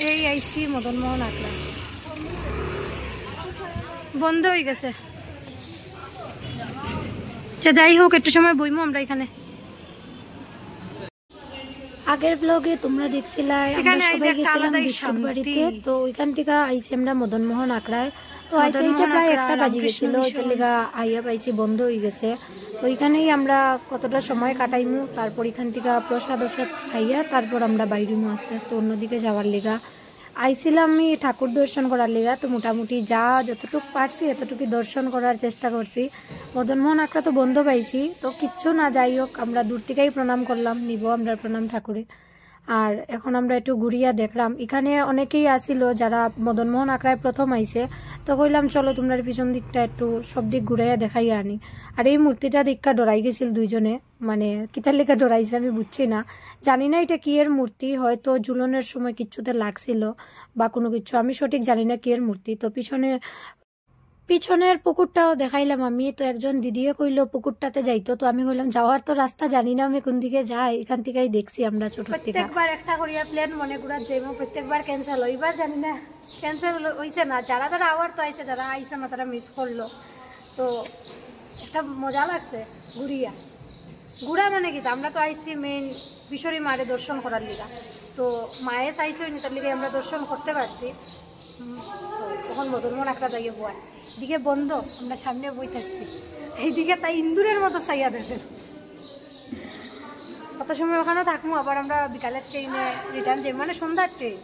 এই আইসি মদনমোহন আখড়া বন্ধ হয়ে গেছে। আচ্ছা যাই হোক, একটু সময় বইমু আমরা এখানে। আগের ব্লগে তোমরা দেখছিলা আমরা সবাই গেছিলাম বিস্কুট বাড়িতে, তো ওইখান থেকে আইসি আমরা মদনমোহন আখড়ায়। তো আইতে প্রায় 1টা বাজে গেছিল, ওইটার লেগা আইয়া পাইছি বন্ধ হয়ে গেছে। তো এখানেই আমরা কতটা সময় কাটাইমু, তারপর এখান থেকে প্রসাদ খাইয়া তারপর আমরা বাইরেমু আস্তে আস্তে অন্যদিকে যাওয়ার লেগা। আইছিলাম আমি ঠাকুর দর্শন করার লেগা, তো মোটামুটি যা যতটুকু পারছি এতটুকু দর্শন করার চেষ্টা করছি। মদনমোহন আখড়া তো বন্ধ পাইছি, তো কিচ্ছু না, যাই হোক আমরা দূর থেকেই প্রণাম করলাম, নিব আমরা প্রণাম ঠাকুরে। আর এখন আমরা একটু ঘুরিয়া দেখলাম, এখানে অনেকেই আসিল যারা মদনমোহন আখড়ায় প্রথম আইছে, তো কইলাম চলো তোমরা পিছন দিকটা একটু সব দিক ঘুরাইয়া দেখাইয়া আনি। আর এই মূর্তিটা দেখা ডরাই গেছিল দুইজনে, মানে কিতার লেখা ডরাইছে আমি বুঝছি না, জানি না এটা কি এর মূর্তি, হয়তো ঝুলনের সময় কিচ্ছুতে লাগছিল বা কোনো কিছু, আমি সঠিক জানি না কি এর মূর্তি। তো পিছনের পুকুরটাও দেখাইলাম আমি, তো একজন দিদিও কইলো পুকুরটাতে যাইতো, তো আমি কইলাম যাওয়ার তো রাস্তা জানি না আমি কোন দিকে যাই, এখান থেকেই দেখছি আমরা ছোট থেকে। প্রত্যেকবার একটা করিয়া প্ল্যান মনে ঘুরার যাইবো, প্রত্যেকবার ক্যান্সেল হয়, এবার জানি না ক্যান্সেল হইছে না, যারা আবার তো আইছে, যারা আইছে না তারা মিস করলো। তো একটা মজা লাগছে ঘুরা মানে কি, আমরা তো আইছি মেইন বিশ্বরী মারে দর্শন করার লিগা, তো মায়ে চাইছে তার লিগে আমরা দর্শন করতে পারছি। তখন মদনমোহন আখড়া যাইয়ে বয় দিকে বন্ধ, আমরা সামনে বই থাকছি, এইদিকে তাই ইন্দুরের মতো চাইয়া দেখেন। কত সময় ওখানেও থাকবো, আবার আমরা বিকালের ট্রেনে রিটার্ন যাই, মানে সন্ধ্যার ট্রেন,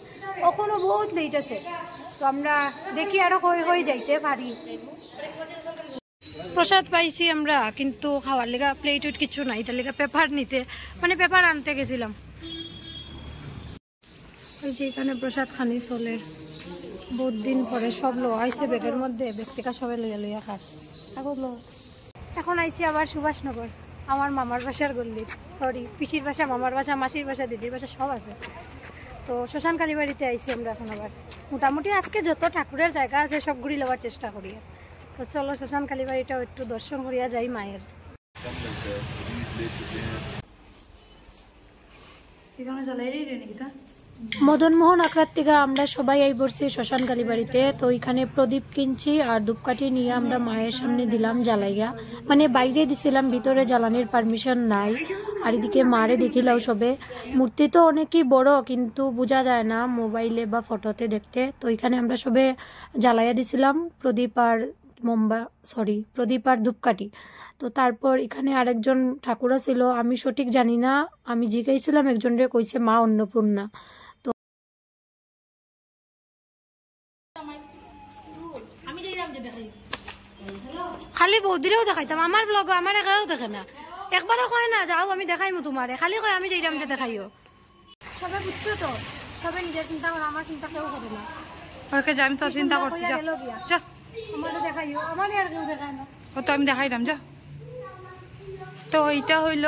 ওখানেও বহুত লেট আছে, তো আমরা দেখি আরো হয়ে যাইতে পারি। প্রসাদ পাইছি আমরা, কিন্তু খাওয়ার লেগা প্লেট কিছু নাই, তার লেগা পেপার নিতে, মানে পেপার আনতে গেছিলাম। ওই যে এখানে প্রসাদ খানি চলে বহুত দিন পরে, সব লো আইসে ব্যাগের মধ্যে, ব্যাগ থেকে সবাই লইয়া খার আগত লো। এখন আইসি আবার সুভাষনগর, আমার মামার বাসার গল্লি, সরি পিসির বাসা, মামার বাসা, মাসির বাসা, দিদির বাসা সব আছে। তো শ্মশান কালীবাড়িতে আইসি আমরা এখন আবার, মোটামুটি আজকে যত ঠাকুরের জায়গা আছে সব ঘুরি লওয়ার চেষ্টা করি। তো চলো শ্মশান কালীবাড়িটাও একটু দর্শন করিয়া যাই মায়ের। মদনমোহন আখড়ার থেকে আমরা সবাই এই বসছি শ্মশান কালীবাড়িতে, তো ওইখানে প্রদীপ কিনছি আর ধূপকাঠি নিয়ে আমরা মায়ের সামনে দিলাম জ্বালাইয়া, মানে বাইরে দিছিলাম, ভিতরে জ্বালানির পারমিশন নাই। আর এদিকে মারে দেখিলাও সবে, মূর্তি তো অনেকই বড় কিন্তু বোঝা যায় না মোবাইলে বা ফটোতে দেখতে, তো এখানে আমরা সবে জ্বালাইয়া দিছিলাম প্রদীপ আর ধূপকাঠি। তো তারপর এখানে আরেকজন ঠাকুর ছিল, আমি সঠিক জানি না, আমি জিজ্ঞাসিলাম একজনরে, কইছে মা অন্নপূর্ণা। তো খালি বৌদিরেও দেখাইতাম, আমার ব্লগ আমার একাও দেখে না, একবারও কয় না যাও আমি দেখাইমু তোমারে, খালি কয় আমি যাইরাম যে দেখাইও। সবে বুঝছো তো, সবে নিজের চিন্তা করে, আমার চিন্তা কেউ করে না। ওকে আমি তো চিন্তা করছি, যা আমারে দেখাইও, আমার আর কেউ দেখায় না, ও তো আমি দেখাইলাম যা। তো এইটা হইল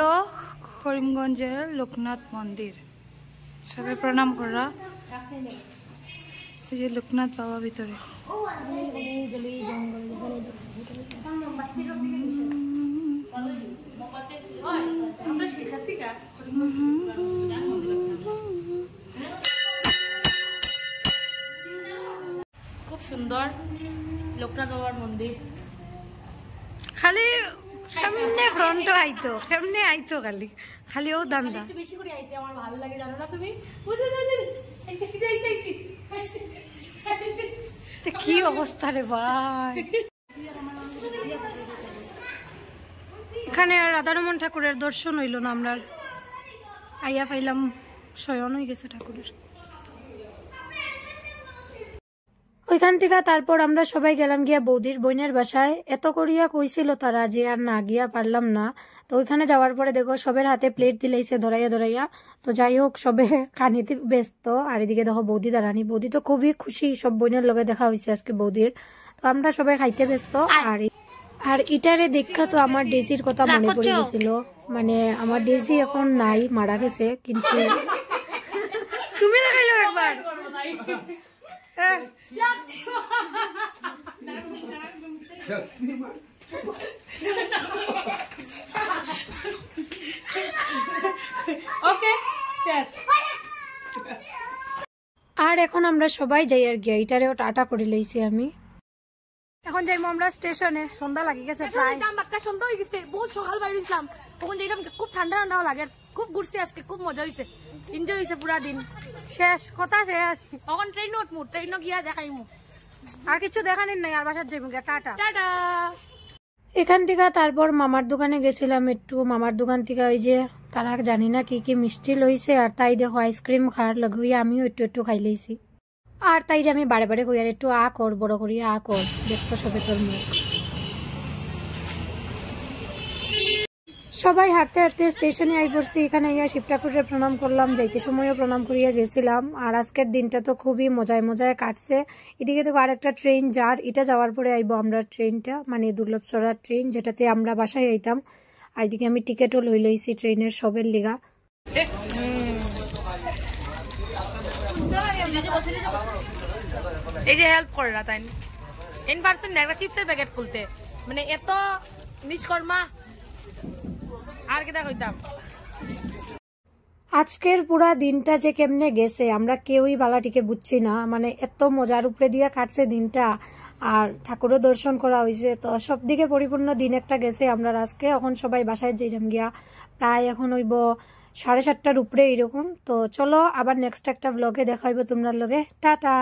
করিমগঞ্জের লোকনাথ মন্দির, সবাই প্রণাম করা। এই যে লোকনাথ বাবা ভিতরে, খুব সুন্দর লোকনাথ বাবার মন্দির। খালি কেমনে ফ্রন্ট আইতো, কেমনে আইতো, খালি ও দান্দা বেশি করে আইতে আমার ভালো লাগে, জানো না তুমি? কি অবস্থা রে ভাই। এখানে রাধারমন ঠাকুরের দর্শন হইল না, আমরা আইয়া পাইলাম শয়ন হয়ে গেছে ঠাকুরের। ওইখান থেকে তারপর আমরা সবাই গেলাম গিয়া বৌদির বোনের বাসায়, এত করিয়া কইছিল তারা যে আর না গিয়া পারলাম না। তো ওইখানে যাওয়ার পরে দেখো সবের হাতে প্লেট দিলাইছে ধরাইয়া, তো যাই হোক সবে খানিতে ব্যস্ত। আর এদিকে দেখো বৌদি দাঁড়ানি, বৌদি তো খুবই খুশি, সব বোনের লগে দেখা হয়েছে আজকে বৌদির, তো আমরা সবাই খাইতে ব্যস্ত। আর ইটারে দেখা তো আমার ডেজির কথা মনে পড়ে গেছিল, মানে আমার ডেজি এখন নাই, মারা গেছে, কিন্তু তুমি দেখাইলো একবার আর আর এখন আমরা সবাই যাই আর গিয়া এটারেও টাটা করে লইছি আমি। এখন যাইবো আমরা স্টেশনে, সন্ধ্যা লাগি গেছে প্রায়। সন্ধ্যা হয়ে গেছে, বহুত সকাল বাইরে ছিলাম, তখন যাইলাম খুব ঠান্ডা ঠান্ডাও লাগে, খুব ঘুরছি আজকে, খুব মজা হয়েছে, এনজয় হয়েছে পুরা দিন। শেষ কথা শেষ, এখন ট্রেনও উঠমু, ট্রেনও গিয়া দেখাইমু, আর কিছু দেখানির নাই, আর বাসার যাইবো গিয়া, টাটা টাটা। এখান থেকে তারপর মামার দোকানে গেছিলাম একটু, মামার দোকান থেকে ওই যে তারা জানি না কি কি মিষ্টি লইছে, আর তাই দেখো আইসক্রিম খাওয়ার লগে আমিও একটু একটু খাই লইছি। আর তাই আমি বারে বারে কই আর একটু আ কর, বড় করি আ কর, দেখতো সবে তোর মুখ। সবাই হাঁটতে হাঁটতে স্টেশনে আই পড়ছি। এখানে ইয়া শিব ঠাকুরের প্রণাম করলাম, যাইতে সময়ও প্রণাম করিয়া গেছিলাম। আর আজকের দিনটা তো খুবই মজায় মজায় কাটছে। এদিকে তো আর একটা ট্রেন যার, এটা যাওয়ার পরে আইবো আমরা ট্রেনটা, মানে দুর্লভচড়া ট্রেন, যেটাতে আমরা বাসায় আইতাম। আর এদিকে আমি টিকিটও লই লইছি ট্রেনের সবের লিগা। এই যে হেল্প করে না তাই ইন পারসন একটা চিপসের প্যাকেট খুলতে, মানে এত নিষ্কর্মা আর কেটা কইতাম। আজকের পুরা দিনটা যে কেমনে গেছে আমরা কেউই বালাটিকে বুঝছি না, মানে এত মজার উপরে দিয়ে কাটছে দিনটা। আর ঠাকুরও দর্শন করা হয়েছে, তো সব দিকে পরিপূর্ণ দিন একটা গেছে আমরা আজকে। এখন সবাই বাসায় যাইলাম গিয়া, প্রায় এখন হইব 7:30টার উপরে এরকম। তো চলো আবার নেক্সট একটা ব্লগে দেখা হইব তোমরা লগে, টাটা।